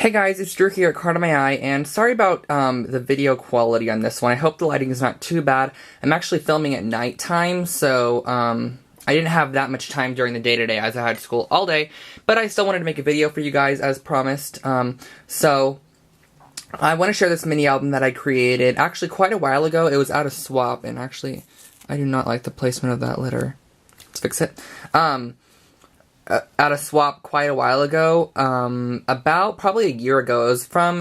Hey guys, it's Drew here at Card on My Eye, and sorry about the video quality on this one. I hope the lighting is not too bad. I'm actually filming at nighttime, so I didn't have that much time during the day today as I had school all day, but I still wanted to make a video for you guys as promised. So I want to share this mini album that I created actually quite a while ago. It was at a swap, and actually I do not like the placement of that letter. Let's fix it. At a swap quite a while ago, about probably a year ago.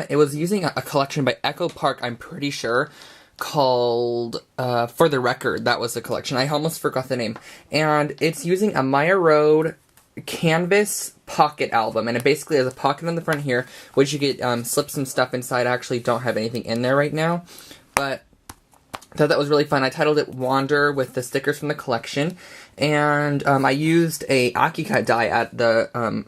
It was using a collection by Echo Park, I'm pretty sure, called For the Record. That was the collection. I almost forgot the name. And it's using a Maya Road canvas pocket album, and it basically has a pocket on the front here, which you could slip some stuff inside. I actually don't have anything in there right now, but I thought that was really fun. I titled it Wander with the stickers from the collection, and I used a Akikat die at the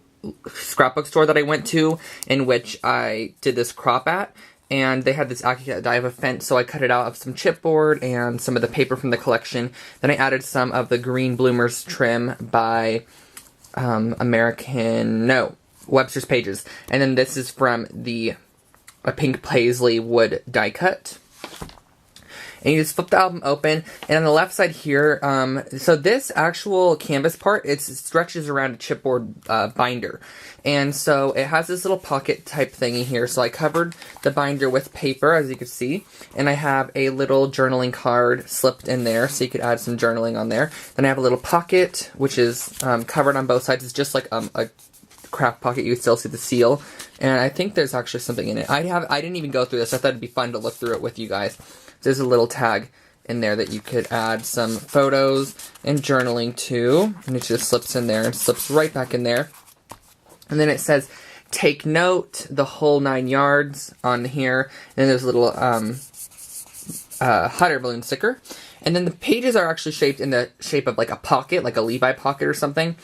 scrapbook store that I went to, in which I did this crop at, and they had this Akikat die of a fence, so I cut it out of some chipboard and some of the paper from the collection. Then I added some of the green bloomers trim by Webster's Pages, and then this is from a pink paisley wood die cut. And you just flip the album open, and on the left side here, so this actual canvas part, it stretches around a chipboard binder. And so it has this little pocket type thingy here, so I covered the binder with paper, as you can see, and I have a little journaling card slipped in there, so you could add some journaling on there. Then I have a little pocket, which is covered on both sides. It's just like a craft pocket. You can still see the seal, and I think there's actually something in it. I didn't even go through this. I thought it'd be fun to look through it with you guys. There's a little tag in there that you could add some photos and journaling to, and it just slips in there and slips right back in there. And then it says, "Take note," the whole 9 yards on here. And then there's a little hot air balloon sticker. And then the pages are actually shaped in the shape of like a pocket, like a Levi pocket or something.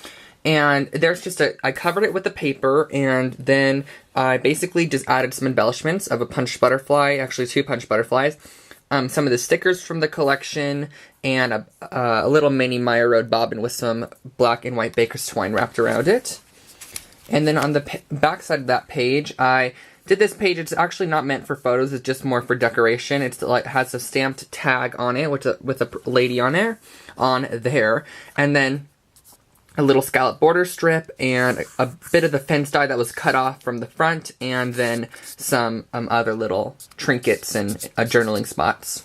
And there's just I covered it with the paper, and then I basically just added some embellishments of a punched butterfly, actually 2 punched butterflies. Some of the stickers from the collection, and a little mini Maya Road bobbin with some black and white baker's twine wrapped around it. And then on the back side of that page, I did this page. It's actually not meant for photos. It's just more for decoration. It has a stamped tag on it with a lady on there, and then a little scallop border strip, and a bit of the fence die that was cut off from the front, and then some other little trinkets and journaling spots.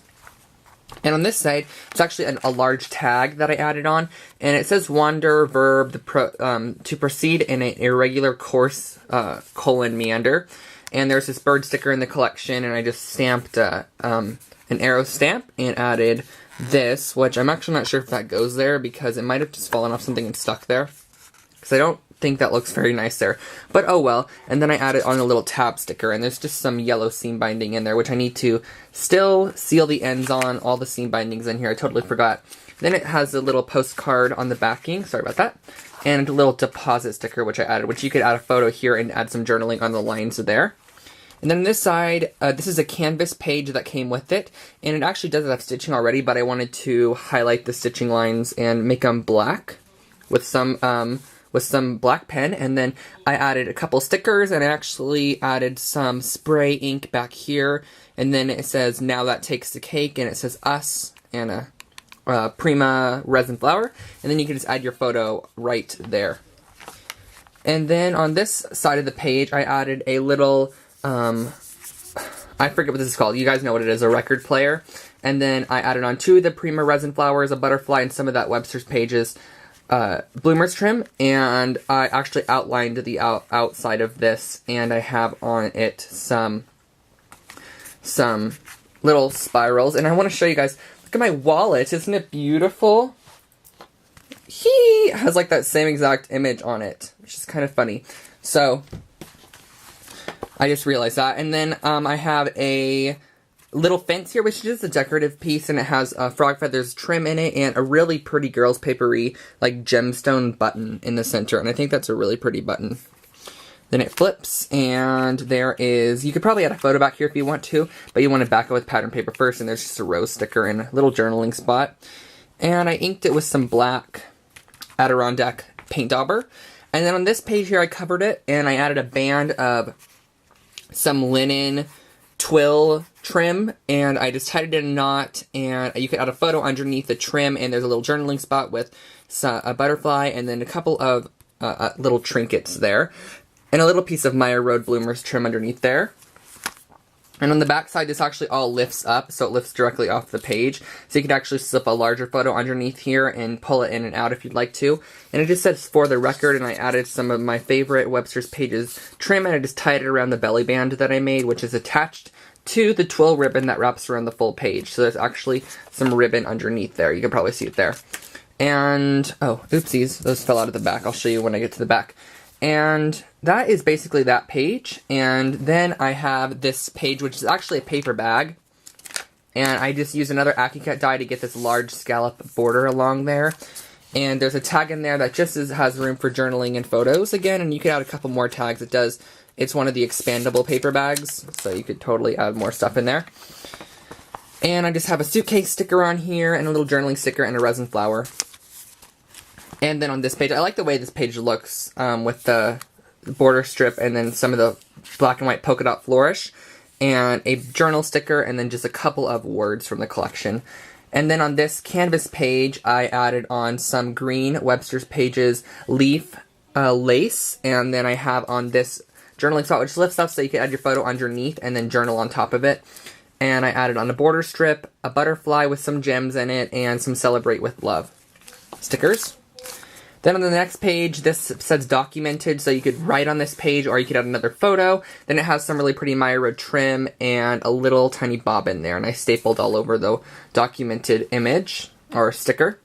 And on this side, it's actually a large tag that I added on, and it says "Wander, verb, to proceed in an irregular course, meander." And there's this bird sticker in the collection, and I just stamped an arrow stamp and added this, which I'm actually not sure if that goes there, because it might have just fallen off something and stuck there, because I don't think that looks very nice there, but oh well. And then I added on a little tab sticker, and there's just some yellow seam binding in there, which I need to still seal the ends on, all the seam bindings in here. I totally forgot. Then it has a little postcard on the backing, sorry about that, and a little deposit sticker, which I added, which you could add a photo here and add some journaling on the lines there. And then this side, this is a canvas page that came with it, and it actually does have stitching already, but I wanted to highlight the stitching lines and make them black with some black pen. And then I added a couple stickers, and I actually added some spray ink back here, and then it says "Now That Takes the Cake," and it says "Us," and a Prima resin flower, and then you can just add your photo right there. And then on this side of the page, I added a little I forget what this is called. You guys know what it is, a record player. And then I added on 2 of the Prima resin flowers, a butterfly, and some of that Webster's Pages bloomers trim. And I actually outlined the outside of this, and I have on it some little spirals. And I want to show you guys, look at my wallet. Isn't it beautiful? It has like that same exact image on it, which is kind of funny. So I just realized that. And then I have a little fence here, which is just a decorative piece, and it has frog feathers trim in it, and a really pretty girls papery, like gemstone button in the center, and I think that's a really pretty button. Then it flips, and there is, you could probably add a photo back here if you want to, but you want to back it with pattern paper first, and there's just a rose sticker and a little journaling spot. And I inked it with some black Adirondack paint dauber. And then on this page here, I covered it, and I added a band of some linen twill trim, and I just tied it in a knot, and you can add a photo underneath the trim, and there's a little journaling spot with a butterfly, and then a couple of little trinkets there, and a little piece of Maya Road Bloomers trim underneath there. And on the back side, this actually all lifts up, so it lifts directly off the page. So you can actually slip a larger photo underneath here and pull it in and out if you'd like to. And it just says "for the record," and I added some of my favorite Webster's Pages trim, and I just tied it around the belly band that I made, which is attached to the twill ribbon that wraps around the full page. So there's actually some ribbon underneath there. You can probably see it there. And, oh, oopsies, those fell out of the back. I'll show you when I get to the back. And that is basically that page. And then I have this page, which is actually a paper bag. And I just used another Aki-Cut die to get this large scallop border along there. And there's a tag in there that just has room for journaling and photos again. And you could add a couple more tags. It's one of the expandable paper bags, so you could totally add more stuff in there. And I just have a suitcase sticker on here, and a little journaling sticker, and a resin flower. And then on this page, I like the way this page looks with the border strip and then some of the black and white polka dot flourish, and a journal sticker, and then just a couple of words from the collection. And then on this canvas page, I added on some green Webster's Pages leaf lace, and then I have on this journaling spot, which lifts up so you can add your photo underneath and then journal on top of it. And I added on a border strip, a butterfly with some gems in it, and some Celebrate with Love stickers. Then on the next page, this says documented, so you could write on this page or you could add another photo. Then it has some really pretty Maya Road trim and a little tiny bob in there, and I stapled all over the documented image or sticker.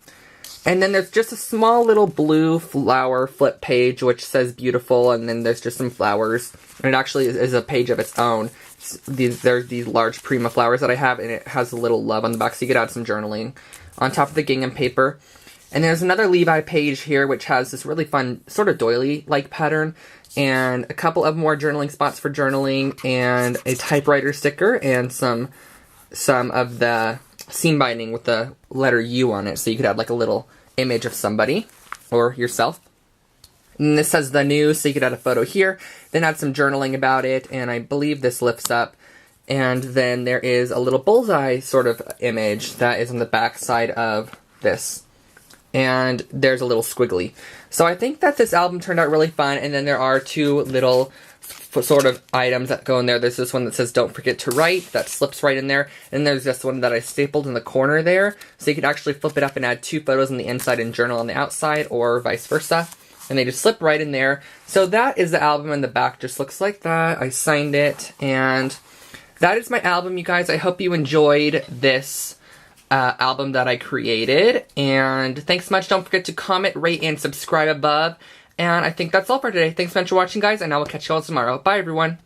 And then there's just a small little blue flower flip page which says beautiful, and then there's just some flowers. And it actually is a page of its own. There's these large Prima flowers that I have, and it has a little love on the back, so you could add some journaling on top of the gingham paper. And there's another Levi page here, which has this really fun sort of doily-like pattern, and a couple of more journaling spots for journaling, and a typewriter sticker, and some of the seam binding with the letter U on it, so you could add like a little image of somebody, or yourself. And this says the news, so you could add a photo here, then add some journaling about it, and I believe this lifts up. And then there is a little bullseye sort of image that is on the back side of this. And there's a little squiggly. So I think that this album turned out really fun, and then there are two little sort of items that go in there. There's this one that says "Don't forget to write," that slips right in there, and there's this one that I stapled in the corner there, so you could actually flip it up and add two photos on the inside and journal on the outside, or vice versa, and they just slip right in there. So that is the album, and the back just looks like that. I signed it, and that is my album, you guys. I hope you enjoyed this album that I created, and thanks so much. Don't forget to comment, rate, and subscribe above, and I think that's all for today. Thanks so much for watching, guys, and I will catch you all tomorrow. Bye, everyone.